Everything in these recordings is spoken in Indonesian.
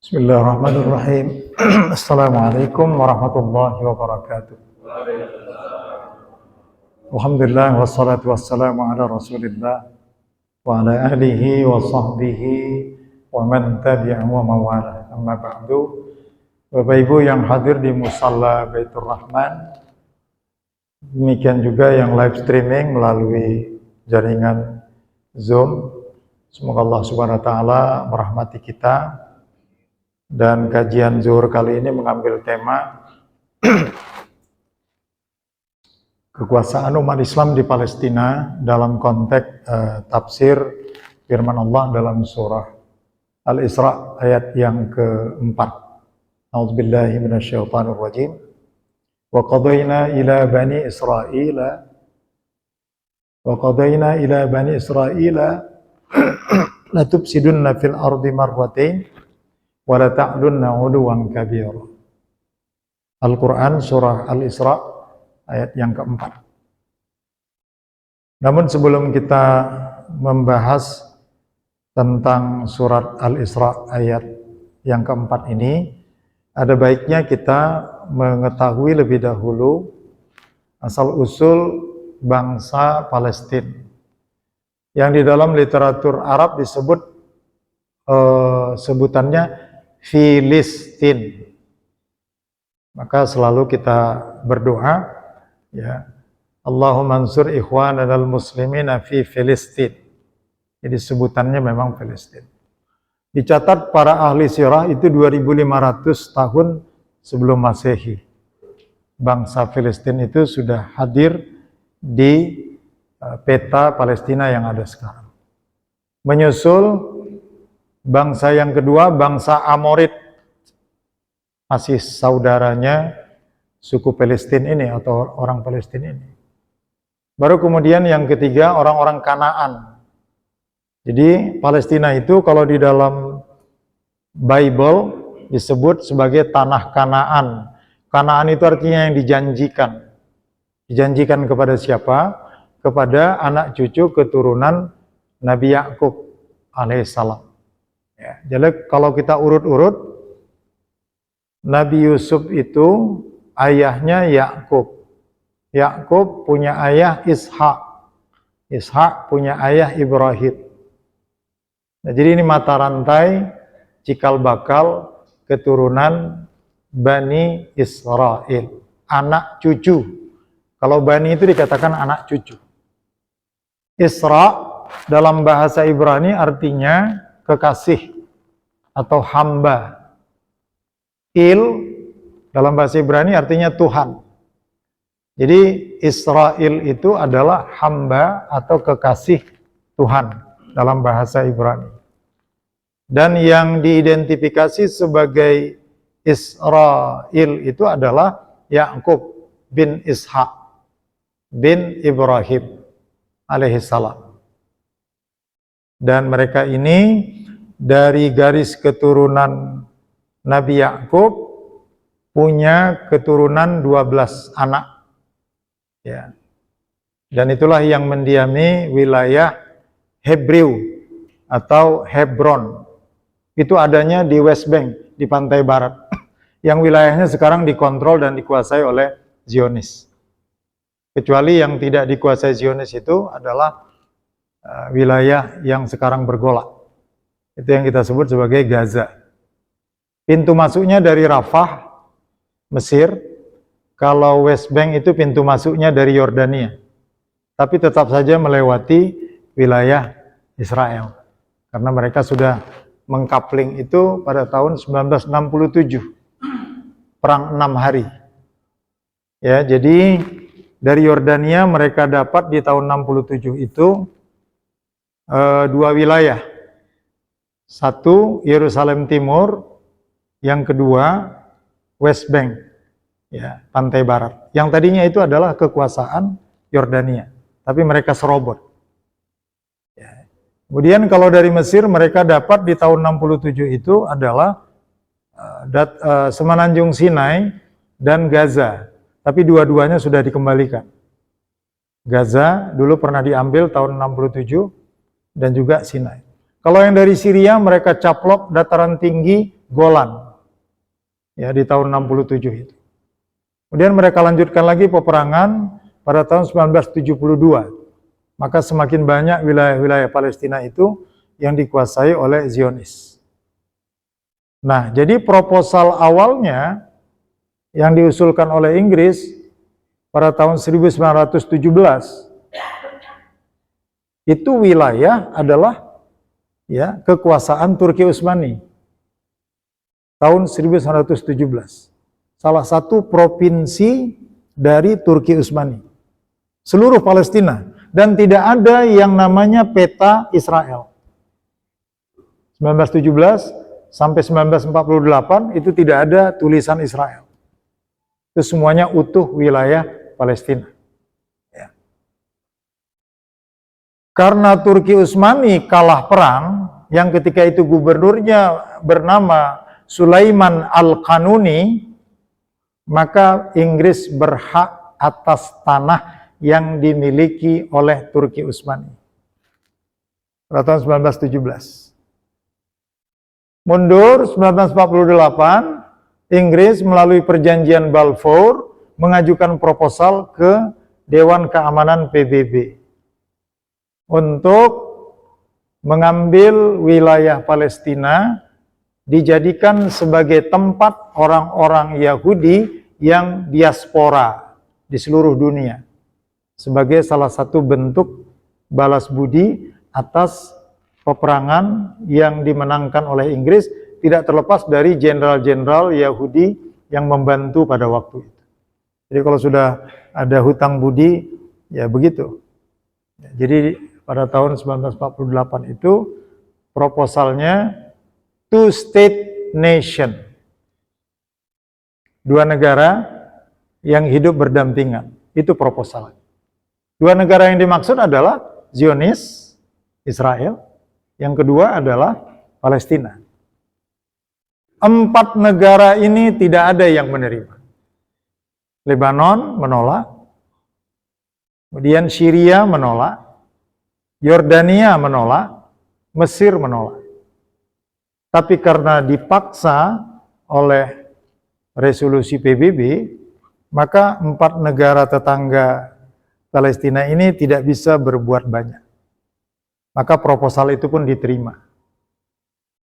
Bismillahirrahmanirrahim. Assalamualaikum warahmatullahi wabarakatuh. Alhamdulillah wassalatu wassalamu ala Rasulillah wa ala alihi wa sahbihi wa man tabi'ahu wa mawala. Amma ba'du. Bapak Ibu yang hadir di Musalla Baitur Rahman, demikian juga yang live streaming melalui jaringan Zoom. Semoga Allah Subhanahu wa taala merahmati kita. Dan kajian zuhur kali ini mengambil tema kekuasaan umat Islam di Palestina dalam konteks tafsir firman Allah dalam surah Al-Isra ayat yang keempat. A'udzubillahi minasyaitonirrajim. Wa qadayna ila bani Israila la tufsidunna fil ardi marratain wa la ta'lunna 'uluwan kabira. Al-Quran surah Al-Isra ayat yang keempat. Namun sebelum kita membahas tentang surat Al-Isra ayat yang keempat ini, ada baiknya kita mengetahui lebih dahulu asal-usul bangsa Palestina yang di dalam literatur Arab disebut sebutannya Filistin. Maka selalu kita berdoa, ya, Allahumma ansur ikhwananal muslimina fi Filistin. Jadi sebutannya memang Filistin. Dicatat para ahli sirah itu 2500 tahun sebelum Masehi. Bangsa Filistin itu sudah hadir di peta Palestina yang ada sekarang. Menyusul bangsa yang kedua, bangsa Amorid, masih saudaranya suku Palestina ini atau orang Palestina ini. Baru kemudian yang ketiga, orang-orang Kanaan. Jadi Palestina itu kalau di dalam Bible disebut sebagai tanah Kanaan. Kanaan itu artinya yang dijanjikan. Dijanjikan kepada siapa? Kepada anak cucu keturunan Nabi Yakub alaihissalam. Ya, jadi kalau kita urut-urut, Nabi Yusuf itu ayahnya Yakub. Yakub punya ayah Ishak. Ishak punya ayah Ibrahim. Nah, jadi ini mata rantai cikal bakal keturunan Bani Israel, anak cucu. Kalau Bani itu dikatakan anak cucu. Isra dalam bahasa Ibrani artinya kekasih atau hamba. Il dalam bahasa Ibrani artinya Tuhan. Jadi Israel itu adalah hamba atau kekasih Tuhan dalam bahasa Ibrani. Dan yang diidentifikasi sebagai Israel itu adalah Yakub bin Ishak bin Ibrahim alaihissalam. Dan mereka ini dari garis keturunan Nabi Yakub punya keturunan 12 anak. Ya. Dan itulah yang mendiami wilayah Hebreu atau Hebron. Itu adanya di West Bank, di pantai barat. Yang wilayahnya sekarang dikontrol dan dikuasai oleh Zionis. Kecuali yang tidak dikuasai Zionis itu adalah wilayah yang sekarang bergolak. Itu yang kita sebut sebagai Gaza. Pintu masuknya dari Rafah, Mesir. Kalau West Bank itu pintu masuknya dari Yordania. Tapi tetap saja melewati wilayah Israel. Karena mereka sudah mengkapling itu pada tahun 1967. Perang 6 hari. Ya, jadi dari Yordania mereka dapat di tahun 67 itu dua wilayah. Satu Yerusalem Timur, yang kedua West Bank, ya, pantai barat. Yang tadinya itu adalah kekuasaan Yordania, tapi mereka serobot. Ya. Kemudian kalau dari Mesir mereka dapat di tahun 67 itu adalah Semenanjung Sinai dan Gaza, tapi dua-duanya sudah dikembalikan. Gaza dulu pernah diambil tahun 67 dan juga Sinai. Kalau yang dari Syria mereka caplok dataran tinggi Golan. Ya, di tahun 67 itu. Kemudian mereka lanjutkan lagi peperangan pada tahun 1972. Maka semakin banyak wilayah-wilayah Palestina itu yang dikuasai oleh Zionis. Nah, jadi proposal awalnya yang diusulkan oleh Inggris pada tahun 1917 itu wilayah adalah ya kekuasaan Turki Utsmani. Tahun 1917. Salah satu provinsi dari Turki Utsmani. Seluruh Palestina. Dan tidak ada yang namanya peta Israel. 1917 sampai 1948 itu tidak ada tulisan Israel. Itu semuanya utuh wilayah Palestina. Ya. Karena Turki Utsmani kalah perang, yang ketika itu gubernurnya bernama Sulaiman Al-Qanuni, maka Inggris berhak atas tanah yang dimiliki oleh Turki Utsmani. Pada tahun 1917. Mundur 1948, Inggris melalui perjanjian Balfour mengajukan proposal ke Dewan Keamanan PBB untuk mengambil wilayah Palestina dijadikan sebagai tempat orang-orang Yahudi yang diaspora di seluruh dunia sebagai salah satu bentuk balas budi atas peperangan yang dimenangkan oleh Inggris, tidak terlepas dari jenderal-jenderal Yahudi yang membantu pada waktu itu. Jadi kalau sudah ada hutang budi, ya begitu. Jadi pada tahun 1948 itu proposalnya two-state nation. Dua negara yang hidup berdampingan. Itu proposalnya. Dua negara yang dimaksud adalah Zionis, Israel. Yang kedua adalah Palestina. 4 negara ini tidak ada yang menerima. Lebanon menolak. Kemudian Syria menolak. Yordania menolak. Mesir menolak. Tapi karena dipaksa oleh resolusi PBB, maka 4 negara tetangga Palestina ini tidak bisa berbuat banyak. Maka proposal itu pun diterima.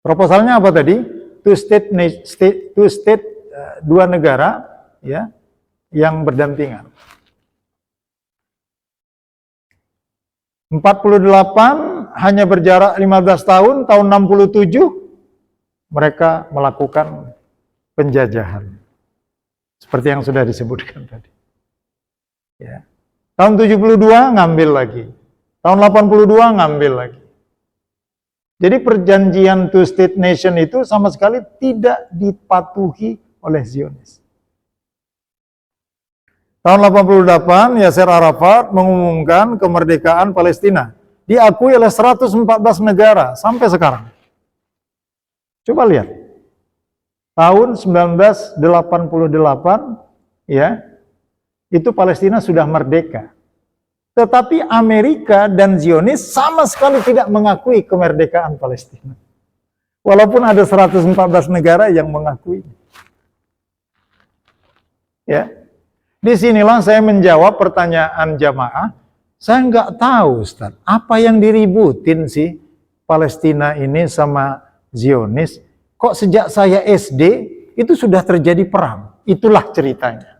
Proposalnya apa tadi? Two state, dua negara ya yang berdampingan. 48 hanya berjarak 15 tahun, tahun 67 mereka melakukan penjajahan. Seperti yang sudah disebutkan tadi. Ya. Tahun 72 ngambil lagi. Tahun 82 ngambil lagi. Jadi perjanjian two state nation itu sama sekali tidak dipatuhi oleh Zionis. Tahun 88 Yasser Arafat mengumumkan kemerdekaan Palestina. Diakui oleh 114 negara sampai sekarang. Coba lihat. Tahun 1988 ya, itu Palestina sudah merdeka. Tetapi Amerika dan Zionis sama sekali tidak mengakui kemerdekaan Palestina. Walaupun ada 114 negara yang mengakui. Ya. Disinilah saya menjawab pertanyaan jamaah. Saya nggak tahu, Ustaz, apa yang diributin sih Palestina ini sama Zionis? Kok sejak saya SD itu sudah terjadi perang? Itulah ceritanya.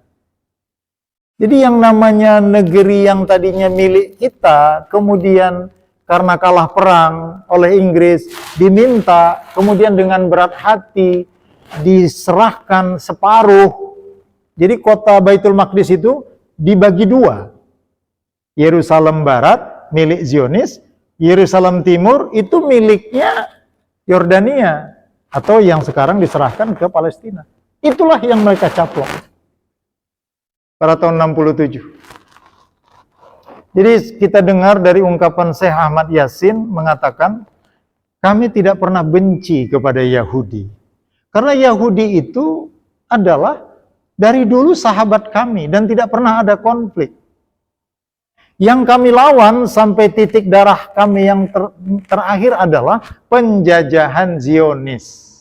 Jadi yang namanya negeri yang tadinya milik kita, kemudian karena kalah perang oleh Inggris, diminta, kemudian dengan berat hati, diserahkan separuh. Jadi kota Baitul Maqdis itu dibagi 2. Yerusalem Barat, milik Zionis, Yerusalem Timur, itu miliknya Yordania, atau yang sekarang diserahkan ke Palestina. Itulah yang mereka caplok. Pada tahun 67. Jadi kita dengar dari ungkapan Syekh Ahmad Yasin mengatakan, kami tidak pernah benci kepada Yahudi. Karena Yahudi itu adalah dari dulu sahabat kami dan tidak pernah ada konflik. Yang kami lawan sampai titik darah kami yang terakhir adalah penjajahan Zionis.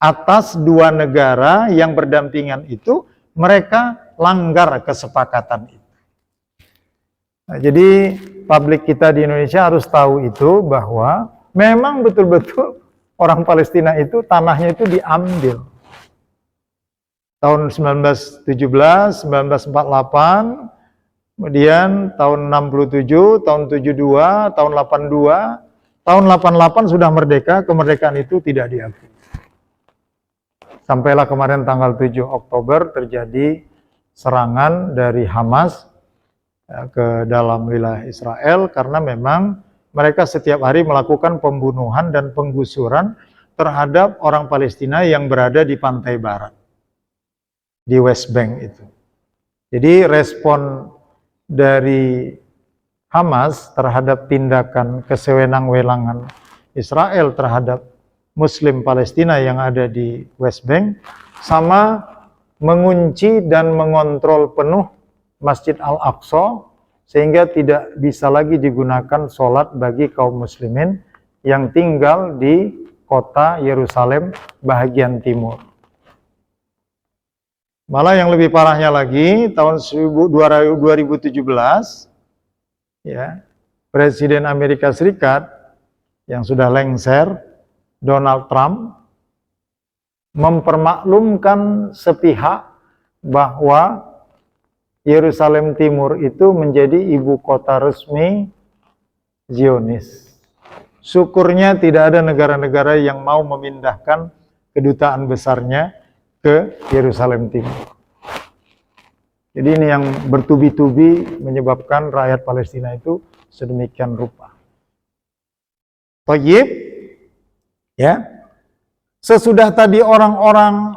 atas dua negara yang berdampingan itu, mereka langgar kesepakatan itu. Nah, jadi publik kita di Indonesia harus tahu itu, bahwa memang betul-betul orang Palestina itu tanahnya itu diambil. Tahun 1917, 1948, kemudian tahun 67, tahun 72, tahun 82, tahun 88 sudah merdeka, kemerdekaan itu tidak diakui. Sampailah kemarin tanggal 7 Oktober terjadi serangan dari Hamas ke dalam wilayah Israel, karena memang mereka setiap hari melakukan pembunuhan dan penggusuran terhadap orang Palestina yang berada di pantai barat, di West Bank itu. Jadi respon dari Hamas terhadap tindakan kesewenang-wenangan Israel terhadap Muslim Palestina yang ada di West Bank, sama mengunci dan mengontrol penuh Masjid Al-Aqsa, sehingga tidak bisa lagi digunakan sholat bagi kaum muslimin yang tinggal di kota Yerusalem bahagian timur. Malah yang lebih parahnya lagi, tahun 2017, ya, Presiden Amerika Serikat yang sudah lengser, Donald Trump, mempermaklumkan sepihak bahwa Yerusalem Timur itu menjadi ibu kota resmi Zionis. Syukurnya tidak ada negara-negara yang mau memindahkan kedutaan besarnya ke Yerusalem Timur. Jadi ini yang bertubi-tubi menyebabkan rakyat Palestina itu sedemikian rupa. Thayyib, ya. Sesudah tadi orang-orang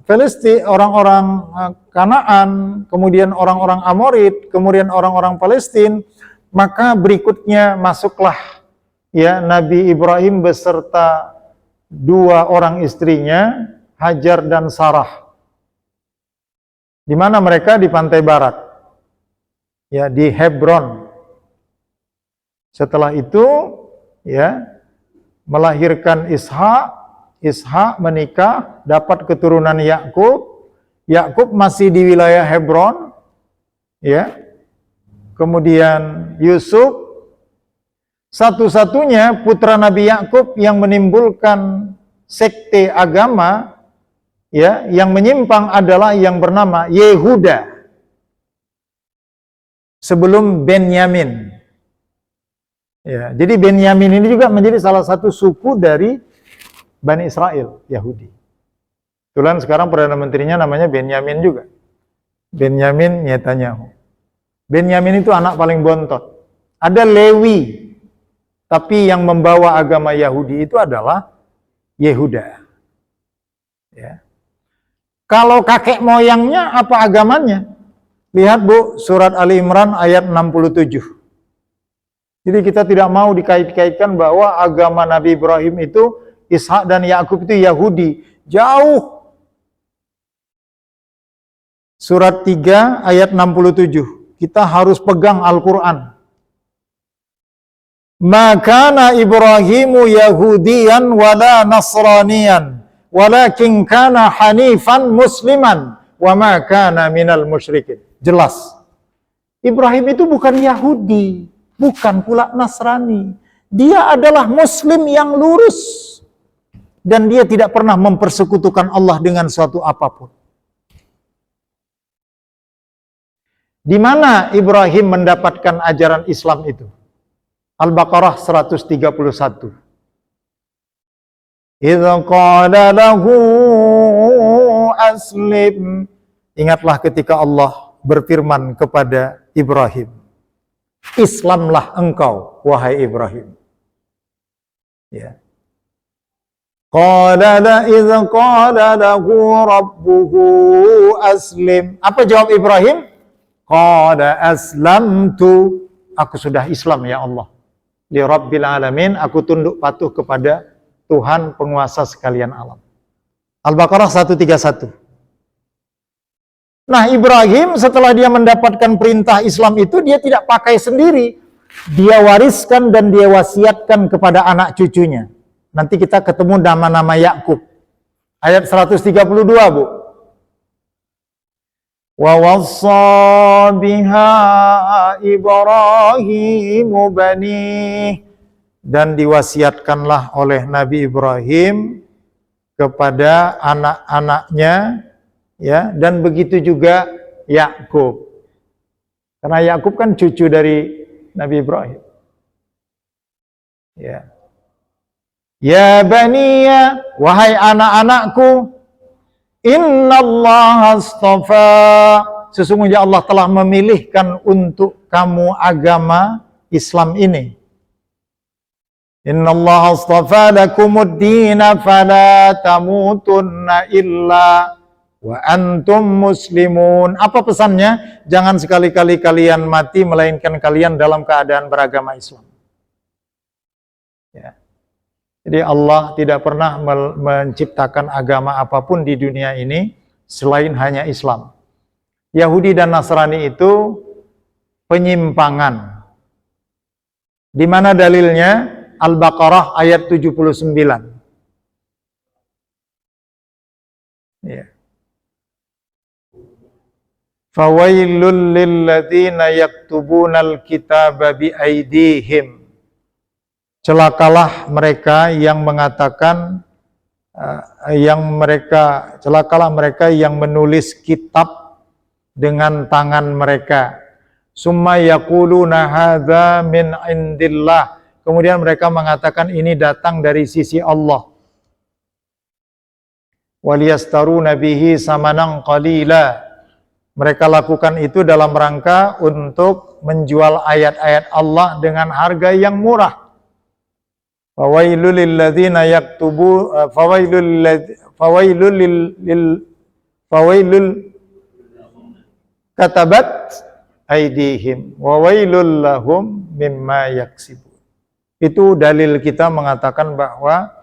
Palestina, orang-orang Kanaan, kemudian orang-orang Amorid, kemudian orang-orang Palestina, maka berikutnya masuklah ya Nabi Ibrahim beserta dua orang istrinya, Hajar dan Sarah. Di mana mereka? Di pantai barat, ya, di Hebron. Setelah itu, ya, melahirkan Ishak, Ishak menikah, dapat keturunan Yakub. Yakub masih di wilayah Hebron, ya. Kemudian Yusuf, satu-satunya putra Nabi Yakub yang menimbulkan sekte agama, ya, yang menyimpang adalah yang bernama Yehuda sebelum Benyamin. Ya, jadi Benyamin ini juga menjadi salah satu suku dari Bani Israel, Yahudi. Kebetulan sekarang Perdana Menterinya namanya Benyamin juga. Benyamin Netanyahu. Benyamin itu anak paling bontot. Ada Lewi, tapi yang membawa agama Yahudi itu adalah Yehuda. Ya. Kalau kakek moyangnya apa agamanya? Lihat Bu, surat Ali Imran ayat 67. Jadi kita tidak mau dikait-kaitkan bahwa agama Nabi Ibrahim itu, Ishak dan Yakub itu Yahudi. Jauh. Surat 3 ayat 67. Kita harus pegang Al-Quran. Makana Ibrahimu Yahudiyan wala Nasraniyan, walakin kana hanifan musliman, wa ma kana minal musyrikin. Jelas. Ibrahim itu bukan Yahudi, bukan pula Nasrani. Dia adalah Muslim yang lurus. Dan dia tidak pernah mempersekutukan Allah dengan suatu apapun. Di mana Ibrahim mendapatkan ajaran Islam itu? Al-Baqarah 131. Idza qala lahu aslim. Ingatlah ketika Allah berfirman kepada Ibrahim, Islamlah engkau, wahai Ibrahim. Ya. Qala la idza qala lahu rabbuhu aslim. Apa jawab Ibrahim? Qala aslamtu. Aku sudah Islam ya Allah. Li rabbil alamin, aku tunduk patuh kepada Tuhan penguasa sekalian alam. Al-Baqarah 131. Nah, Ibrahim setelah dia mendapatkan perintah Islam itu, dia tidak pakai sendiri. Dia wariskan dan dia wasiatkan kepada anak cucunya. Nanti kita ketemu nama-nama Yakub. Ayat 132, Bu. Wa wassa biha Ibrahimu bani, dan diwasiatkanlah oleh Nabi Ibrahim kepada anak-anaknya, ya, dan begitu juga Yakub. Karena Yakub kan cucu dari Nabi Ibrahim. Ya. Ya baniya, wahai anak-anakku, innallaha astafa, sesungguhnya Allah telah memilihkan untuk kamu agama Islam ini. Innallaha astafa lakumud dina fala tamutunna illa wa antum muslimun. Apa pesannya? Jangan sekali-kali kalian mati melainkan kalian dalam keadaan beragama Islam. Ya. Jadi Allah tidak pernah menciptakan agama apapun di dunia ini selain hanya Islam. Yahudi dan Nasrani itu penyimpangan. Di mana dalilnya? Al-Baqarah ayat 79. Ya. Fawailul lilladzina yaktubunal kitaba biaidihim. Celakalah mereka yang mengatakan celakalah mereka yang menulis kitab dengan tangan mereka. Summa yaquluna hadza min indillah. Kemudian mereka mengatakan ini datang dari sisi Allah. Waliyastaruna bihi samanan qalila. Mereka lakukan itu dalam rangka untuk menjual ayat-ayat Allah dengan harga yang murah. Fawailul lilladzina yaktubu fawailul katabat aidihim wa wailul lahum mimma yaksibun. Itu dalil kita mengatakan bahwa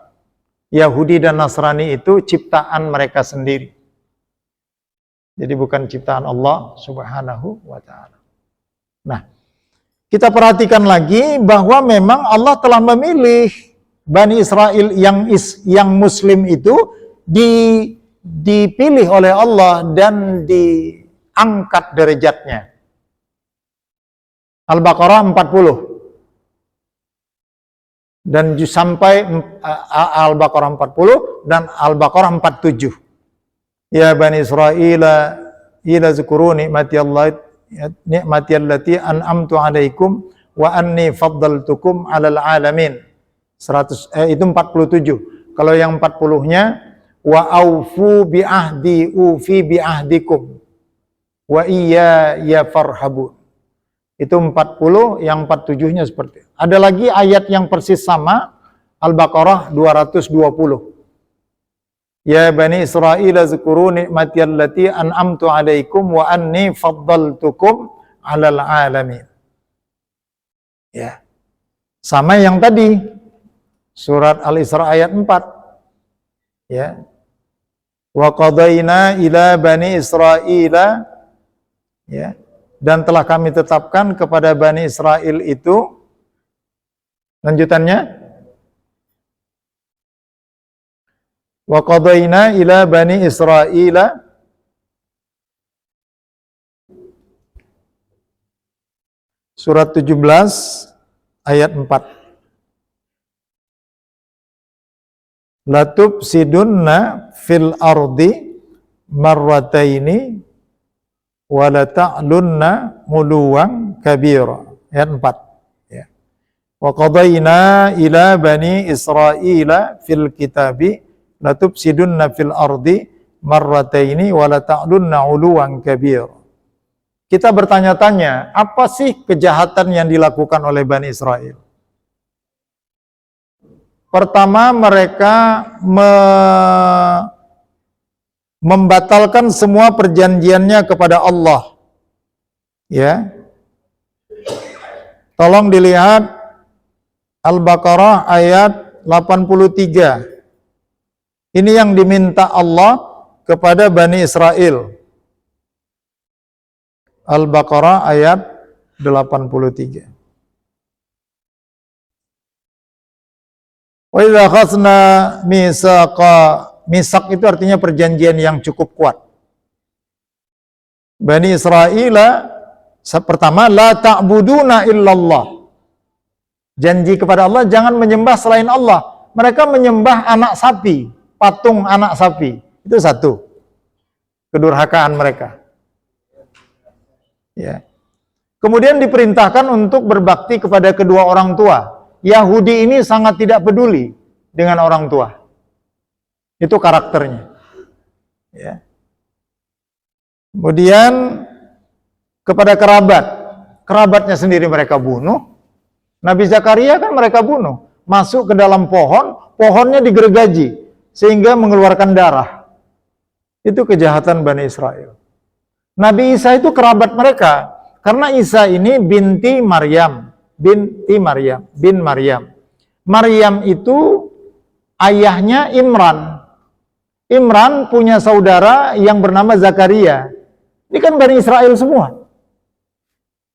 Yahudi dan Nasrani itu ciptaan mereka sendiri. Jadi bukan ciptaan Allah Subhanahu wa ta'ala. Nah, kita perhatikan lagi bahwa memang Allah telah memilih Bani Israel yang Muslim itu dipilih oleh Allah dan diangkat derajatnya. Al-Baqarah 40. Dan sampai Al-Baqarah 40 dan Al-Baqarah 47. Ya Bani Israel, ila zukuru ni'mati allati an'amtu alaikum wa anni faddaltukum 'alal alamin. Itu 47. Kalau yang 40-nya wa aufu bi ahdi ufi bi ahdikum wa iyya ya farhabun. Itu 40, yang 47-nya seperti itu. Ada lagi ayat yang persis sama, Al-Baqarah 220. Ya Bani Israel zukuru ni'mati allati an'amtu alaikum wa anni faddaltukum 'alal alamin. Ya. Sama yang tadi, surat Al-Isra ayat 4. Ya. Wa qadaina ila Bani Israel, ya. Dan telah kami tetapkan kepada Bani Israel itu, lanjutannya, wa qadaina ila Bani Israel, surat 17 ayat 4. Latufsidunna fil ardi marrataini wa la ta'lunna muluwan kabira. Ayat 4. Ya. Wa qadaina ila Bani Israel fil kitabi latufsidunna fil ardi marrataini wa la ta'lunna uluwan kabira. Kita bertanya-tanya, apa sih kejahatan yang dilakukan oleh Bani Israel? Pertama, mereka membatalkan semua perjanjiannya kepada Allah. Ya. Tolong dilihat Al-Baqarah ayat 83. Ini yang diminta Allah kepada Bani Israel. Al-Baqarah ayat 83. Wa idza akhadna misak itu artinya perjanjian yang cukup kuat. Bani Israil pertama la ta'buduna illallah. Janji kepada Allah jangan menyembah selain Allah. Mereka menyembah anak sapi, patung anak sapi. Itu satu. Kedurhakaan mereka. Ya. Kemudian diperintahkan untuk berbakti kepada kedua orang tua. Yahudi ini sangat tidak peduli dengan orang tua. Itu karakternya. Ya. Kemudian kepada kerabatnya sendiri mereka bunuh. Nabi Zakaria kan mereka bunuh. Masuk ke dalam pohonnya digergaji sehingga mengeluarkan darah. Itu kejahatan Bani Israel. Nabi Isa itu kerabat mereka karena Isa ini bin Maryam. Maryam itu ayahnya Imran. Imran punya saudara yang bernama Zakaria. Ini kan Bani Israel semua.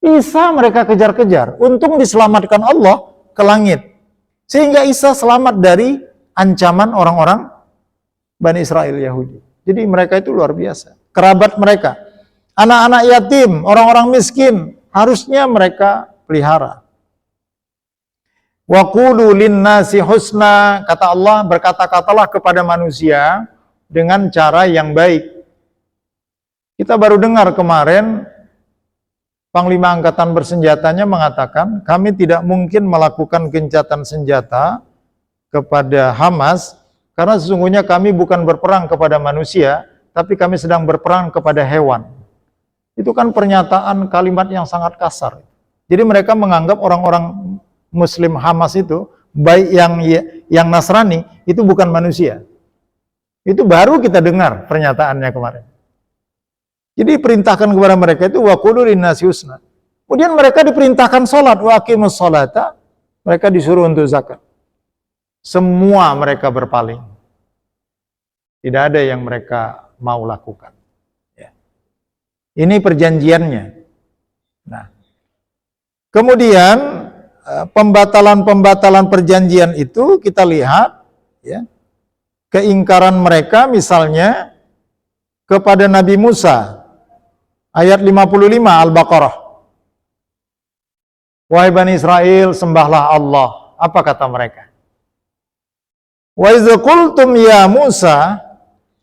Isa mereka kejar-kejar. Untung diselamatkan Allah ke langit. Sehingga Isa selamat dari ancaman orang-orang Bani Israel Yahudi. Jadi mereka itu luar biasa. Kerabat mereka. Anak-anak yatim, orang-orang miskin. Harusnya mereka pelihara. Wa qulu linnasi husna. Kata Allah, berkata-katalah kepada manusia dengan cara yang baik. Kita baru dengar kemarin Panglima Angkatan Bersenjatanya mengatakan, kami tidak mungkin melakukan gencatan senjata kepada Hamas, karena sesungguhnya kami bukan berperang kepada manusia, tapi kami sedang berperang kepada hewan. Itu kan pernyataan kalimat yang sangat kasar. Jadi mereka menganggap orang-orang Muslim Hamas itu, baik yang Nasrani, itu bukan manusia. Itu baru kita dengar pernyataannya kemarin. Jadi perintahkan kepada mereka itu wa qulu linnasi husna. Kemudian mereka diperintahkan salat, wa aqimus salata. Mereka disuruh untuk zakat. Semua mereka berpaling. Tidak ada yang mereka mau lakukan. Ya. Ini perjanjiannya. Nah, kemudian pembatalan perjanjian itu kita lihat, ya, keingkaran mereka misalnya kepada Nabi Musa. Ayat 55 Al-Baqarah. Wahai Bani Israel, sembahlah Allah. Apa kata mereka? Wa idz qultum ya Musa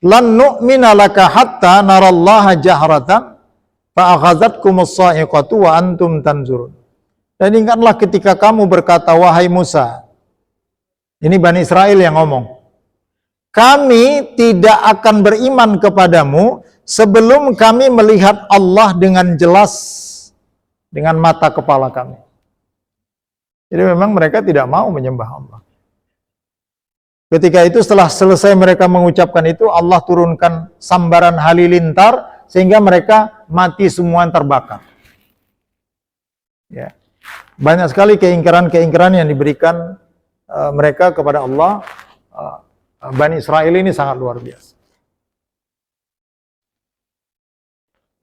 lan nu'mina laka hatta narallaha jahratan fa akhadhatkumus sa'iqatu wa antum tanzurun. Dan ingatlah ketika kamu berkata, wahai Musa. Ini Bani Israel yang ngomong. Kami tidak akan beriman kepadamu sebelum kami melihat Allah dengan jelas dengan mata kepala kami. Jadi memang mereka tidak mau menyembah Allah. Ketika itu setelah selesai mereka mengucapkan itu, Allah turunkan sambaran halilintar sehingga mereka mati semua terbakar. Ya. Banyak sekali keingkaran-keingkaran yang diberikan mereka kepada Allah. Bani Israel ini sangat luar biasa.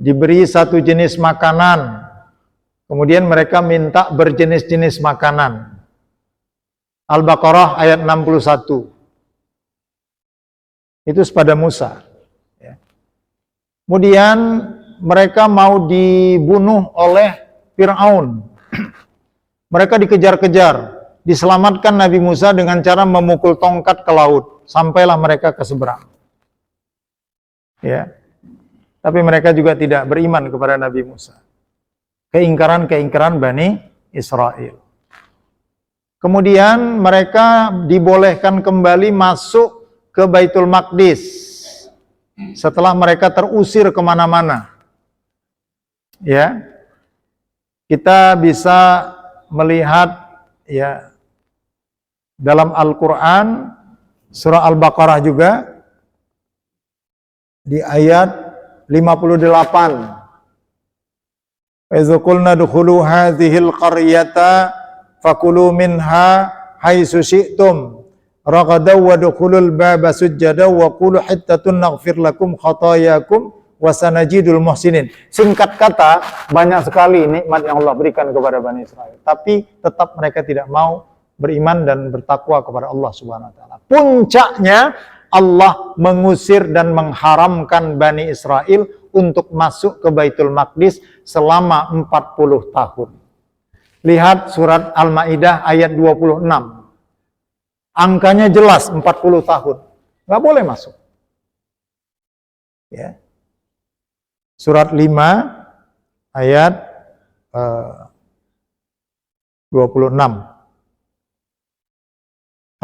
Diberi satu jenis makanan, kemudian mereka minta berjenis-jenis makanan. Al-Baqarah ayat 61. Itu kepada Musa. Ya. Kemudian mereka mau dibunuh oleh Fir'aun. Mereka dikejar-kejar, diselamatkan Nabi Musa dengan cara memukul tongkat ke laut, sampailah mereka ke seberang. Ya. Tapi mereka juga tidak beriman kepada Nabi Musa. Keingkaran-keingkaran Bani Israel. Kemudian mereka dibolehkan kembali masuk ke Baitul Maqdis setelah mereka terusir kemana-mana. Ya, kita bisa melihat ya dalam Al-Quran surah Al-Baqarah juga di ayat 58. Idza qulna dukhulu hadhil qaryata fakulu minha haitsu syi'tum ragadaw wa dukhulul baba sujjadaw wa qulu hittatun naghfir lakum khatayakum wa sanajidul muhsinin. Singkat kata, banyak sekali nikmat yang Allah berikan kepada Bani Israel, tapi tetap mereka tidak mau beriman dan bertakwa kepada Allah Subhanahu wa taala. Puncaknya Allah mengusir dan mengharamkan Bani Israel untuk masuk ke Baitul Maqdis selama 40 tahun. Lihat surat Al-Maidah ayat 26. Angkanya jelas 40 tahun. Nggak boleh masuk. Ya. Surat 5 ayat 26.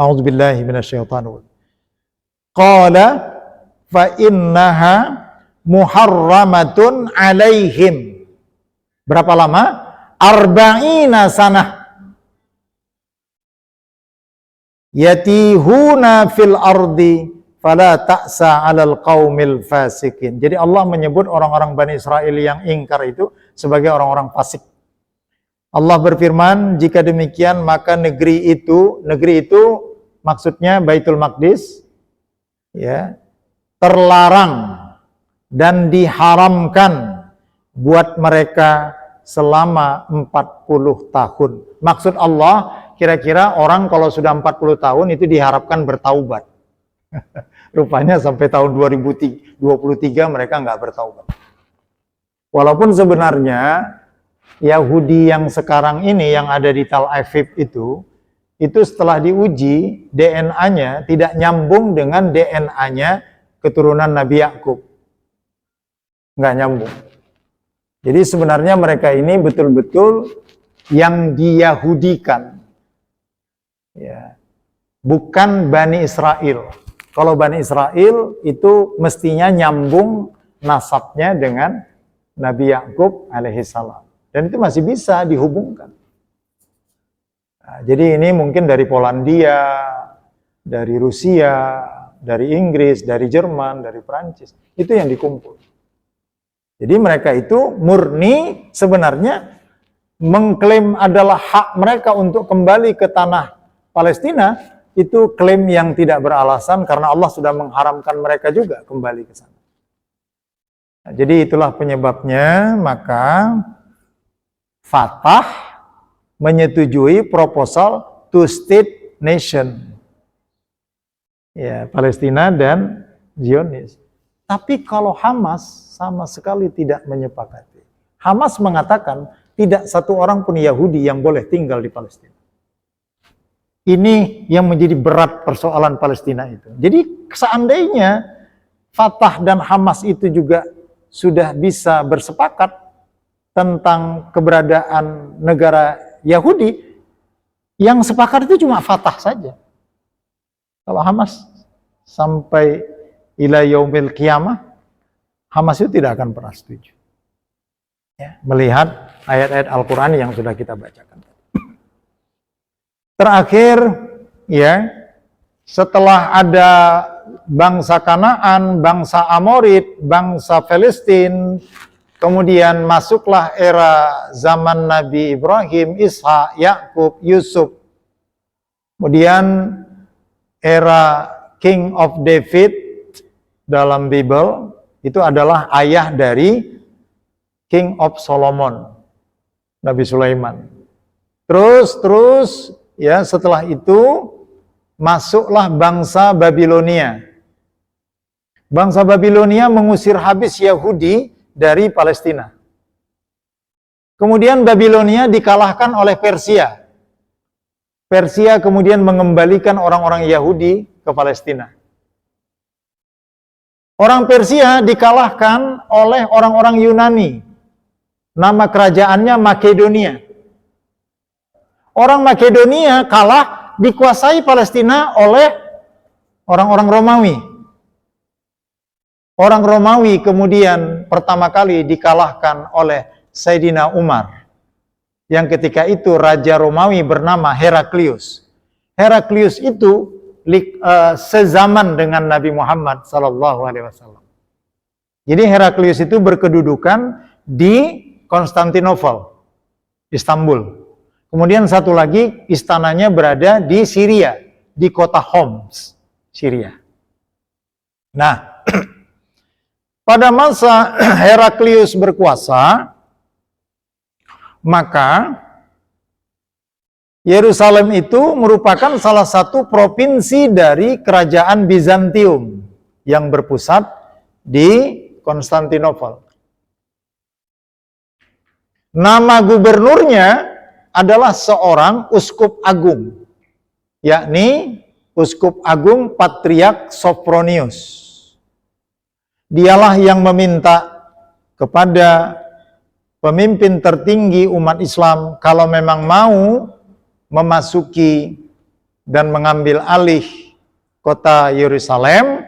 A'udzubillahi minasyaitonir rajim. Qala fa innaha muharramatun alaihim. Berapa lama? Arba'ina sanah. Yatihuna fil ardi fala ta'sa 'alal qaumil fasikin. Jadi Allah menyebut orang-orang Bani Israel yang ingkar itu sebagai orang-orang fasik. Allah berfirman, jika demikian maka negeri itu maksudnya Baitul Maqdis, ya, terlarang dan diharamkan buat mereka selama 40 tahun. Maksud Allah, kira-kira orang kalau sudah 40 tahun itu diharapkan bertaubat. Rupanya sampai tahun 2023 mereka nggak bertaubat. Walaupun sebenarnya Yahudi yang sekarang ini yang ada di Tel Aviv itu setelah diuji DNA-nya tidak nyambung dengan DNA-nya keturunan Nabi Yakub. Nggak nyambung. Jadi sebenarnya mereka ini betul-betul yang diyahudikan. Ya. Bukan Bani Israel. Kalau Bani Israel itu mestinya nyambung nasabnya dengan Nabi Yakub alaihissalam. Dan itu masih bisa dihubungkan. Nah, jadi ini mungkin dari Polandia, dari Rusia, dari Inggris, dari Jerman, dari Prancis. Itu yang dikumpul. Jadi mereka itu murni sebenarnya mengklaim adalah hak mereka untuk kembali ke tanah Palestina. Itu klaim yang tidak beralasan karena Allah sudah mengharamkan mereka juga kembali ke sana. Nah, jadi itulah penyebabnya maka Fatah menyetujui proposal two-state nation. Ya, Palestina dan Zionis. Tapi kalau Hamas sama sekali tidak menyepakati. Hamas mengatakan tidak satu orang pun Yahudi yang boleh tinggal di Palestina. Ini yang menjadi berat persoalan Palestina itu. Jadi seandainya Fatah dan Hamas itu juga sudah bisa bersepakat tentang keberadaan negara Yahudi, yang sepakat itu cuma Fatah saja. Kalau Hamas sampai ila yaumil qiyamah, Hamas itu tidak akan pernah setuju. Ya, melihat ayat-ayat Al-Quran yang sudah kita bacakan. Terakhir, ya, setelah ada bangsa Kanaan, bangsa Amorid, bangsa Palestina, kemudian masuklah era zaman Nabi Ibrahim, Ishak, Yakub, Yusuf. Kemudian era King of David dalam Bible itu adalah ayah dari King of Solomon, Nabi Sulaiman. Terus ya setelah itu masuklah bangsa Babilonia. Bangsa Babilonia mengusir habis Yahudi dari Palestina. Kemudian Babilonia dikalahkan oleh Persia. Persia kemudian mengembalikan orang-orang Yahudi ke Palestina. Orang Persia dikalahkan oleh orang-orang Yunani. Nama kerajaannya Makedonia. Orang Makedonia kalah, dikuasai Palestina oleh orang-orang Romawi. Orang Romawi kemudian pertama kali dikalahkan oleh Sayyidina Umar. Yang ketika itu Raja Romawi bernama Heraklius. Heraklius itu sezaman dengan Nabi Muhammad SAW. Jadi Heraklius itu berkedudukan di Konstantinopel, Istanbul. Kemudian satu lagi istananya berada di Syria, di kota Homs, Syria. Nah, pada masa Heraklius berkuasa, maka Yerusalem itu merupakan salah satu provinsi dari kerajaan Bizantium yang berpusat di Konstantinopel. Nama gubernurnya adalah seorang uskup agung, yakni Uskup Agung Patriark Sophronius. Dialah yang meminta kepada pemimpin tertinggi umat Islam kalau memang mau memasuki dan mengambil alih kota Yerusalem,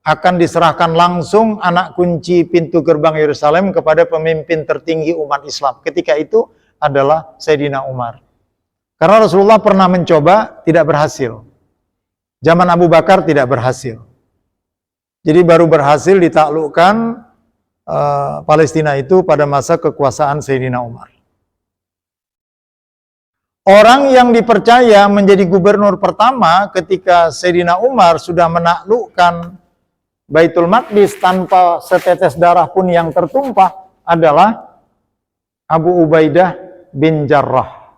akan diserahkan langsung anak kunci pintu gerbang Yerusalem kepada pemimpin tertinggi umat Islam. Ketika itu adalah Sayyidina Umar. Karena Rasulullah pernah mencoba, tidak berhasil. Zaman Abu Bakar tidak berhasil. Jadi baru berhasil ditaklukkan Palestina itu pada masa kekuasaan Sayyidina Umar. Orang yang dipercaya menjadi gubernur pertama ketika Sayyidina Umar sudah menaklukkan Baitul Maqdis tanpa setetes darah pun yang tertumpah adalah Abu Ubaidah bin Jarrah.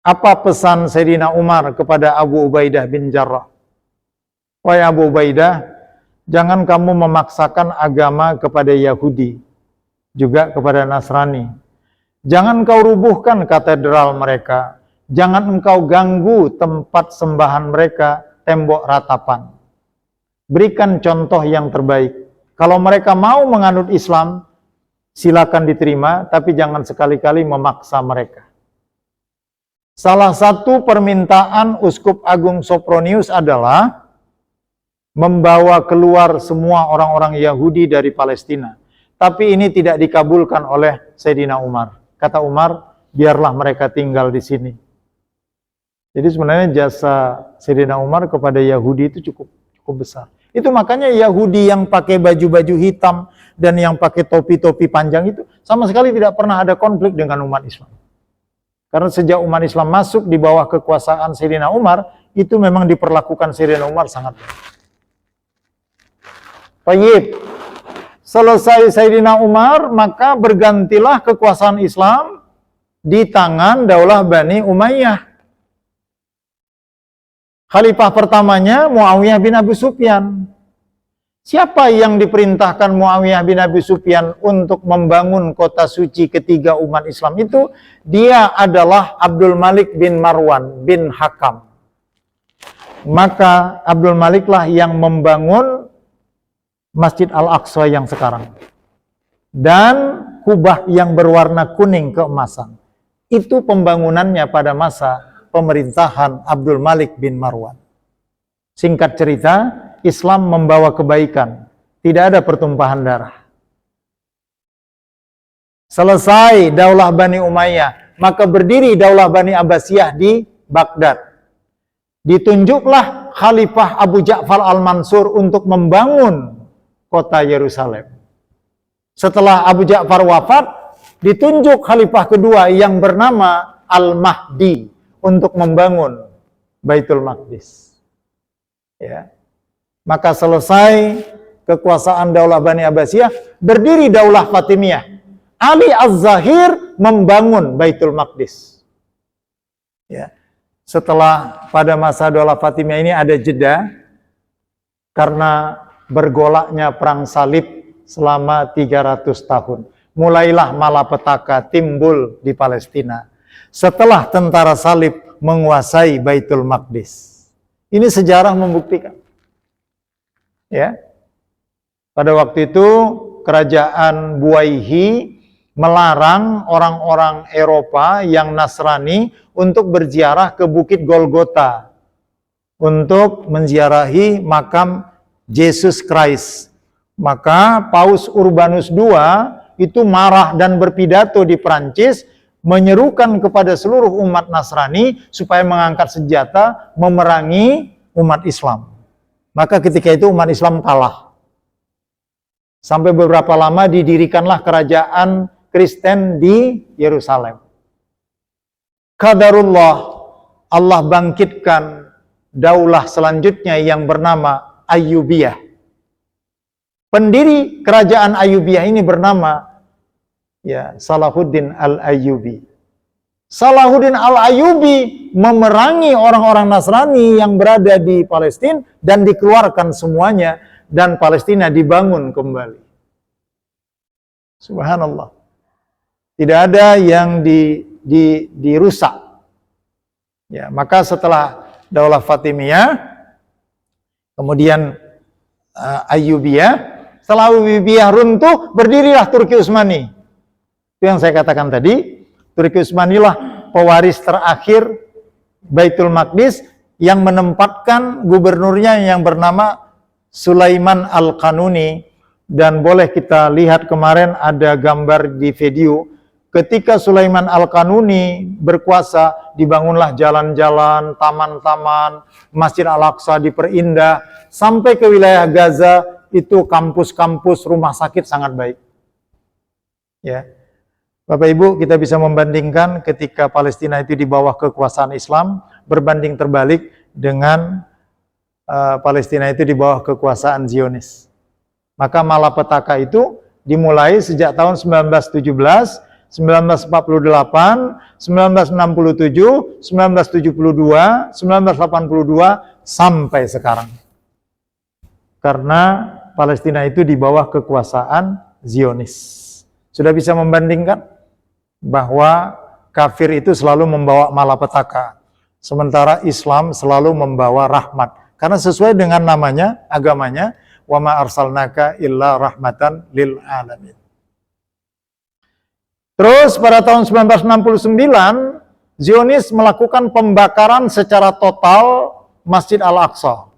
Apa pesan Sayyidina Umar kepada Abu Ubaidah bin Jarrah? Wahai Abu Ubaidah, jangan kamu memaksakan agama kepada Yahudi, juga kepada Nasrani. Jangan kau rubuhkan katedral mereka. Jangan engkau ganggu tempat sembahan mereka, tembok ratapan. Berikan contoh yang terbaik. Kalau mereka mau menganut Islam, silakan diterima, tapi jangan sekali-kali memaksa mereka. Salah satu permintaan Uskup Agung Sophronius adalah membawa keluar semua orang-orang Yahudi dari Palestina. Tapi ini tidak dikabulkan oleh Sayyidina Umar. Kata Umar, biarlah mereka tinggal di sini. Jadi sebenarnya jasa Sayyidina Umar kepada Yahudi itu cukup besar. Itu makanya Yahudi yang pakai baju-baju hitam dan yang pakai topi-topi panjang itu sama sekali tidak pernah ada konflik dengan umat Islam. Karena sejak umat Islam masuk di bawah kekuasaan Sayyidina Umar, itu memang diperlakukan Sayyidina Umar sangat baik. Baik. Selesai Sayyidina Umar, maka bergantilah kekuasaan Islam di tangan Daulah Bani Umayyah. Khalifah pertamanya Muawiyah bin Abi Sufyan. Siapa yang diperintahkan Muawiyah bin Abi Sufyan untuk membangun kota suci ketiga umat Islam itu? Dia adalah Abdul Malik bin Marwan bin Hakam. Maka Abdul Maliklah yang membangun Masjid Al-Aqsa yang sekarang. Dan kubah yang berwarna kuning keemasan. Itu pembangunannya pada masa pemerintahan Abdul Malik bin Marwan. Singkat cerita, Islam membawa kebaikan. Tidak ada pertumpahan darah. Selesai Daulah Bani Umayyah, maka berdiri Daulah Bani Abbasiyah di Baghdad. Ditunjuklah Khalifah Abu Ja'far Al-Mansur untuk membangun kota Yerusalem. Setelah Abu Ja'far wafat, ditunjuk khalifah kedua yang bernama Al-Mahdi untuk membangun Baitul Maqdis. Ya. Maka selesai kekuasaan Daulah Bani Abbasiyah, berdiri Daulah Fatimiyah. Ali Az-Zahir membangun Baitul Maqdis. Ya. Setelah pada masa Daulah Fatimiyah ini ada jeda karena bergolaknya perang salib selama 300 tahun. Mulailah malapetaka timbul di Palestina setelah tentara salib menguasai Baitul Maqdis. Ini sejarah membuktikan. Ya. Pada waktu itu kerajaan Buwaihi melarang orang-orang Eropa yang Nasrani untuk berziarah ke Bukit Golgota untuk menziarahi makam Yesus Christ. Maka Paus Urbanus II itu marah dan berpidato di Prancis menyerukan kepada seluruh umat Nasrani supaya mengangkat senjata memerangi umat Islam. Maka ketika itu umat Islam kalah. Sampai beberapa lama didirikanlah kerajaan Kristen di Yerusalem. Qadarullah, Allah bangkitkan daulah selanjutnya yang bernama Ayyubiyah. Pendiri kerajaan Ayyubiyah ini bernama Salahuddin Al-Ayyubi. Salahuddin Al-Ayyubi memerangi orang-orang Nasrani yang berada di Palestina dan dikeluarkan semuanya, dan Palestina dibangun kembali. Subhanallah. Tidak ada yang dirusak. Ya, maka setelah Daulah Fatimiyah, kemudian Ayyubiyah, setelah Ayyubiyah runtuh, berdirilah Turki Utsmani. Itu yang saya katakan tadi. Turki Utsmani lah pewaris terakhir Baitul Maqdis yang menempatkan gubernurnya yang bernama Sulaiman Al-Qanuni. Dan boleh kita lihat kemarin ada gambar di video, ketika Sulaiman Al-Qanuni berkuasa, dibangunlah jalan-jalan, taman-taman, Masjid Al-Aqsa diperindah, sampai ke wilayah Gaza, itu kampus-kampus, rumah sakit sangat baik. Ya. Bapak Ibu, kita bisa membandingkan ketika Palestina itu di bawah kekuasaan Islam, berbanding terbalik dengan Palestina itu di bawah kekuasaan Zionis. Maka malapetaka itu dimulai sejak tahun 1917, 1948, 1967, 1972, 1982, sampai sekarang. Karena Palestina itu di bawah kekuasaan Zionis. Sudah bisa membandingkan bahwa kafir itu selalu membawa malapetaka, sementara Islam selalu membawa rahmat. Karena sesuai dengan namanya, agamanya, wa ma arsalnaka illa rahmatan lil alamin. Terus pada tahun 1969, Zionis melakukan pembakaran secara total Masjid Al-Aqsa.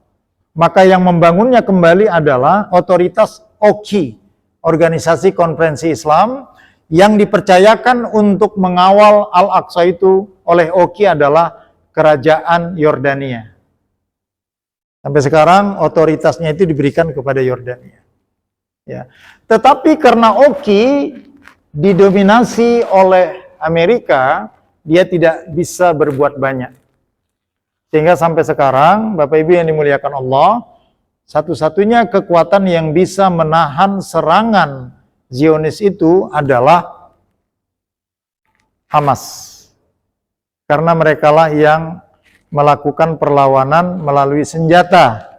Maka yang membangunnya kembali adalah otoritas OKI, Organisasi Konferensi Islam, yang dipercayakan untuk mengawal Al-Aqsa itu oleh OKI adalah Kerajaan Yordania. Sampai sekarang otoritasnya itu diberikan kepada Yordania. Ya. Tetapi karena OKI didominasi oleh Amerika, dia tidak bisa berbuat banyak. Sehingga sampai sekarang, Bapak Ibu yang dimuliakan Allah, satu-satunya kekuatan yang bisa menahan serangan Zionis itu adalah Hamas. Karena merekalah yang melakukan perlawanan melalui senjata.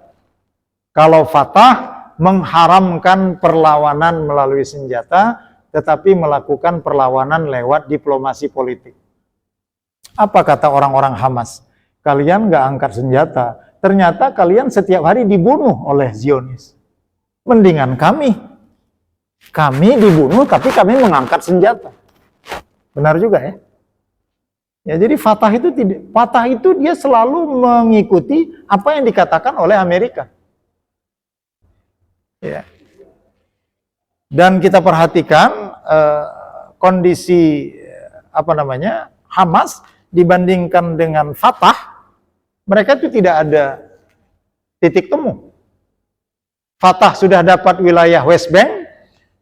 Kalau Fatah mengharamkan perlawanan melalui senjata, tetapi melakukan perlawanan lewat diplomasi politik. Apa kata orang-orang Hamas? Kalian nggak angkat senjata, ternyata kalian setiap hari dibunuh oleh Zionis. Mendingan kami dibunuh tapi kami mengangkat senjata. Benar juga ya? Ya, jadi Fatah itu dia selalu mengikuti apa yang dikatakan oleh Amerika. Ya. Dan kita perhatikan kondisi Hamas dibandingkan dengan Fatah, mereka itu tidak ada titik temu. Fatah sudah dapat wilayah West Bank,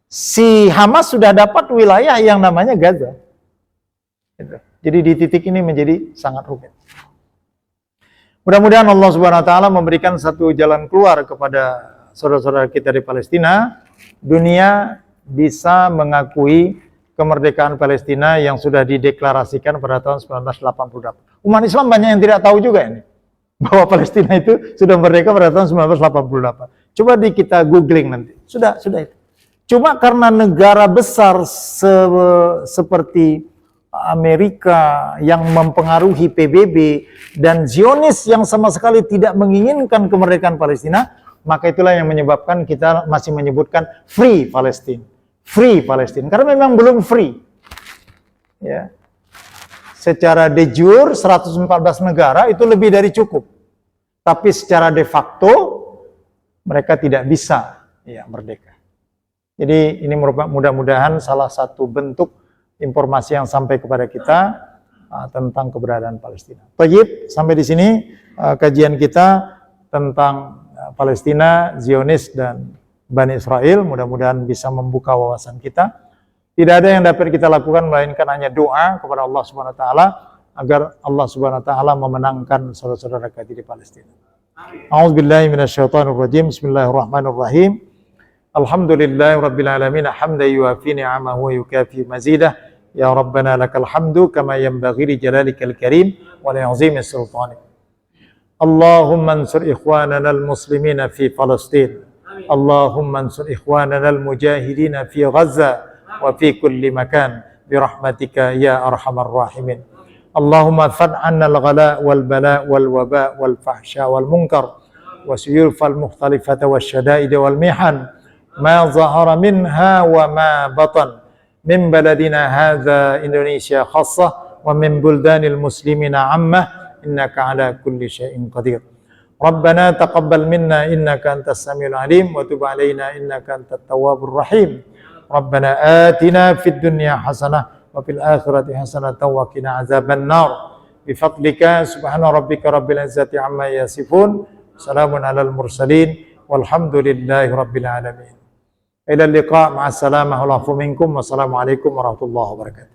si Hamas sudah dapat wilayah yang namanya Gaza. Jadi di titik ini menjadi sangat rumit. Mudah-mudahan Allah Subhanahu wa taala memberikan satu jalan keluar kepada saudara-saudara kita di Palestina. Dunia bisa mengakui kemerdekaan Palestina yang sudah dideklarasikan pada tahun 1988. Umat Islam banyak yang tidak tahu juga ini, bahwa Palestina itu sudah merdeka pada tahun 1988. Coba kita googling nanti. Sudah itu. Cuma karena negara besar seperti Amerika yang mempengaruhi PBB dan Zionis yang sama sekali tidak menginginkan kemerdekaan Palestina, maka itulah yang menyebabkan kita masih menyebutkan Free Palestine. Free Palestine, karena memang belum free. Ya. Secara de jure 114 negara itu lebih dari cukup. Tapi secara de facto mereka tidak bisa merdeka. Jadi ini mudah-mudahan salah satu bentuk informasi yang sampai kepada kita tentang keberadaan Palestina. Baik, sampai di sini kajian kita tentang Palestina, Zionis, dan Bani Israel. Mudah-mudahan bisa membuka wawasan kita. Tidak ada yang dapat kita lakukan melainkan hanya doa kepada Allah Subhanahu wa taala agar Allah Subhanahu wa taala memenangkan saudara-saudara kita di Palestina. A'udzubillahi minasyaitonir rajim. Bismillahirrahmanirrahim. Alhamdulillahirabbil alamin hamdan yuafi ni'amahu wa yukafi mazidah. Ya Rabbana lakal hamdu kama yanbaghi li jalalikal karim wa li 'azimi sultanik. Allahumma ansur ikhwanana al-muslimina fi Palestin. Allahumma ansur ikhwanana al-mujahidina fi Gaza wa fi kulli makan birahmatika ya arhamar rahimin. Allahumma fad'anna al-ghala wal bala wal waba wal fahsya wal munkar wasuyuf al-mukhtalifata wasyada'id wal mihan ma zahara minha wa ma batan min baladina hadza Indonesia khassah wa min buldanil muslimina ammah innaka ala kulli syai'in qadir. Rabbana taqabbal minna innaka antas samiul alim wa tub alaina innaka antat tawwabur rahim. Rabbana atina fid dunya hasanah wa fil akhirati hasanah wa qina azaban nar. Bi fadlika subhana rabbika rabbil izzati amma yasifun. Salamun alal mursalin walhamdulillahi rabbil alamin. Ila liqa ma'as salamah wal afu minkum wassalamu alaikum warahmatullahi wabarakatuh.